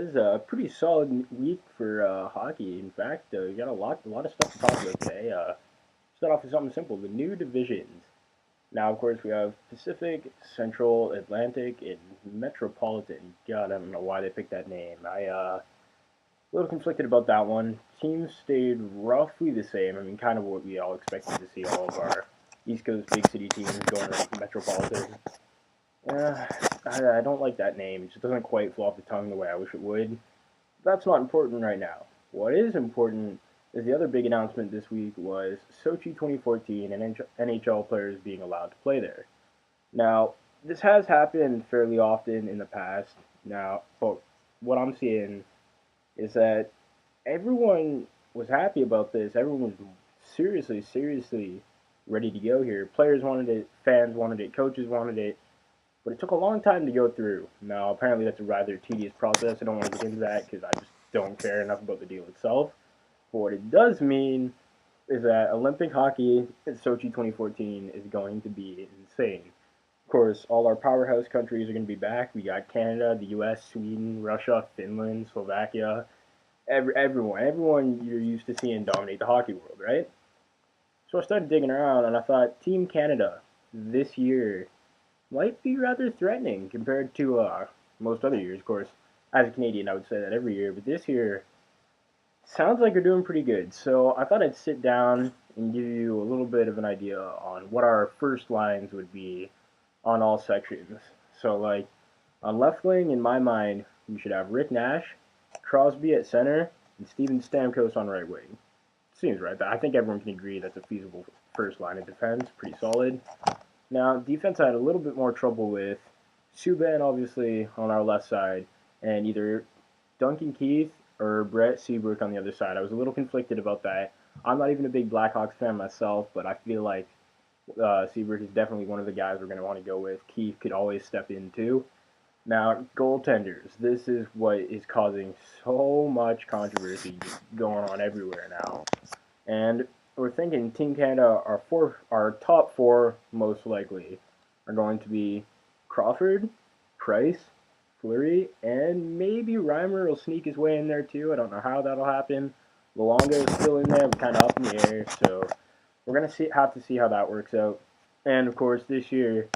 was a pretty solid week for hockey. In fact, we got a lot of stuff to talk about today. Start off with something simple: the new divisions. Now, of course, we have Pacific, Central, Atlantic, and Metropolitan. God, I don't know why they picked that name. A little conflicted about that one. Teams stayed roughly the same. I mean, kind of what we all expected to see. All of our East Coast big city teams going to Metropolitan. Uh, I don't like that name. It just doesn't quite flow off the tongue the way I wish it would. That's not important right now. What is important is the other big announcement this week was Sochi 2014 and NHL players being allowed to play there. Now, this has happened fairly often in the past. Now, but what I'm seeing is that everyone was happy about this. Everyone was seriously ready to go here. Players wanted it, fans wanted it, coaches wanted it, but it took a long time to go through. Now, apparently, that's a rather tedious process. I don't want to get into that because I just don't care enough about the deal itself. But what it does mean is that Olympic hockey in Sochi 2014 is going to be insane. Of course, all our powerhouse countries are going to be back. We got Canada, the U.S., Sweden, Russia, Finland, Slovakia, everyone you're used to seeing dominate the hockey world, right? So I started digging around and I thought Team Canada this year might be rather threatening compared to most other years. Of course, as a Canadian, I would say that every year, but this year sounds like they're doing pretty good. So I thought I'd sit down and give you a little bit of an idea on what our first lines would be on all sections. So, like, on left wing, in my mind, we should have Rick Nash, Crosby at center, and Steven Stamkos on right wing. Seems right. I think everyone can agree that's a feasible first line of defense. Pretty solid. Now, defense I had a little bit more trouble with Subban, obviously, on our left side, and either Duncan Keith or Brett Seabrook on the other side. I was a little conflicted about that. I'm not even a big Blackhawks fan myself, but I feel like Seabrook is definitely one of the guys we're going to want to go with. Keith could always step in, too. Now, goaltenders. This is what is causing so much controversy going on everywhere now. And we're thinking Team Canada, our top four most likely are going to be Crawford, Price, Fleury, and maybe Reimer will sneak his way in there too. I don't know how that'll happen. Luongo is still in there, but kind of up in the air, so we're gonna have to see how that works out. And of course, this year,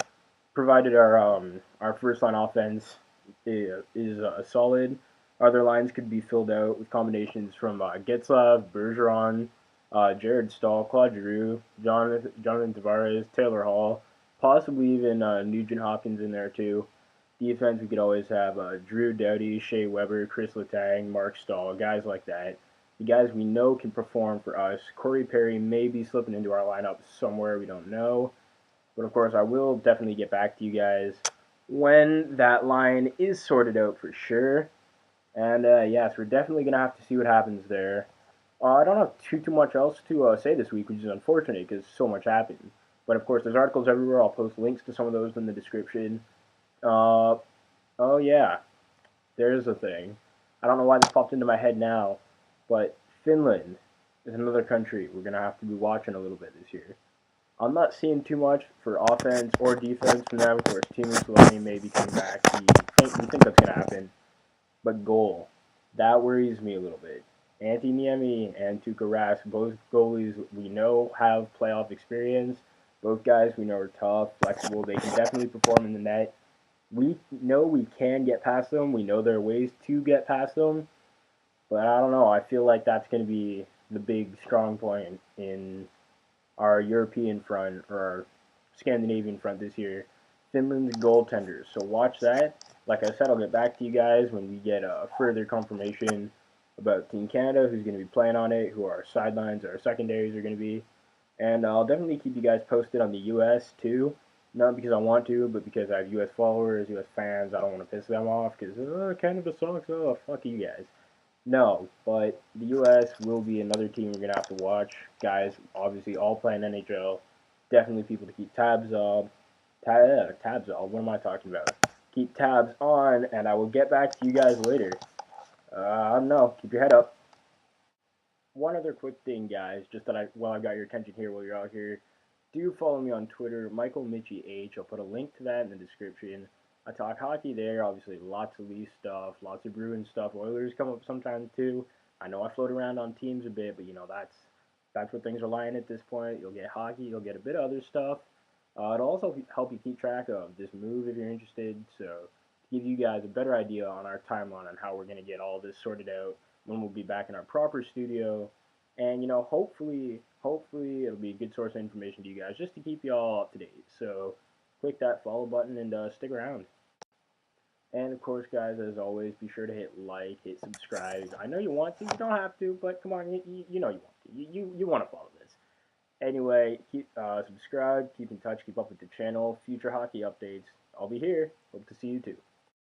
provided our first line offense is solid, other lines could be filled out with combinations from Getzlav, Bergeron, Jared Stahl, Claude Giroux, Jonathan Tavares, Taylor Hall, possibly even Nugent Hopkins in there too. Defense, we could always have Drew Doughty, Shea Weber, Chris Letang, Mark Stahl, guys like that. The guys we know can perform for us. Corey Perry may be slipping into our lineup somewhere, we don't know. But of course, I will definitely get back to you guys when that line is sorted out for sure. And yes, we're definitely going to have to see what happens there. I don't have too much else to say this week, which is unfortunate because so much happened. But of course, there's articles everywhere. I'll post links to some of those in the description. Uh, oh yeah, there's a thing. I don't know why this popped into my head now, but Finland is another country we're gonna have to be watching a little bit this year. I'm not seeing too much for offense or defense from them. Of course, Teemu Selanne may be coming back. We think that's gonna happen, but goal that worries me a little bit. Antti Niemi and Tuukka Rask, both goalies we know have playoff experience. Both guys we know are tough, flexible. They can definitely perform in the net. We know we can get past them. We know there are ways to get past them. But I don't know. I feel like that's going to be the big strong point in our European front or our Scandinavian front this year. Finland's goaltenders. So watch that. Like I said, I'll get back to you guys when we get a further confirmation about Team Canada, who's going to be playing on it, who our sidelines or our secondaries are going to be. And I'll definitely keep you guys posted on the U.S. too. Not because I want to, but because I have U.S. followers, U.S. fans. I don't want to piss them off because, Canada sucks. Oh, fuck you guys. No, but the U.S. will be another team we're going to have to watch. Guys, obviously, all playing NHL. Definitely people to keep tabs on. Tabs on. What am I talking about? Keep tabs on, and I will get back to you guys later. I don't know. Keep your head up. One other quick thing, guys, just that while I got your attention here while you're out here, do follow me on Twitter, Michael Mitchie H. I'll put a link to that in the description. I talk hockey there. Obviously, lots of Leaf stuff, lots of Bruins stuff. Oilers come up sometimes too. I know I float around on teams a bit, but that's what things are lying at this point. You'll get hockey, you'll get a bit of other stuff. It'll also help you keep track of this move if you're interested. So to give you guys a better idea on our timeline on how we're gonna get all this sorted out, when we'll be back in our proper studio, and hopefully it'll be a good source of information to you guys just to keep you all up to date. So click that follow button and stick around. And of course, guys, as always, be sure to hit like, hit subscribe. I know you want to, you don't have to, but come on, you know you want to. You want to follow this. Anyway, keep subscribe, keep in touch, keep up with the channel. Future hockey updates. I'll be here. Hope to see you too.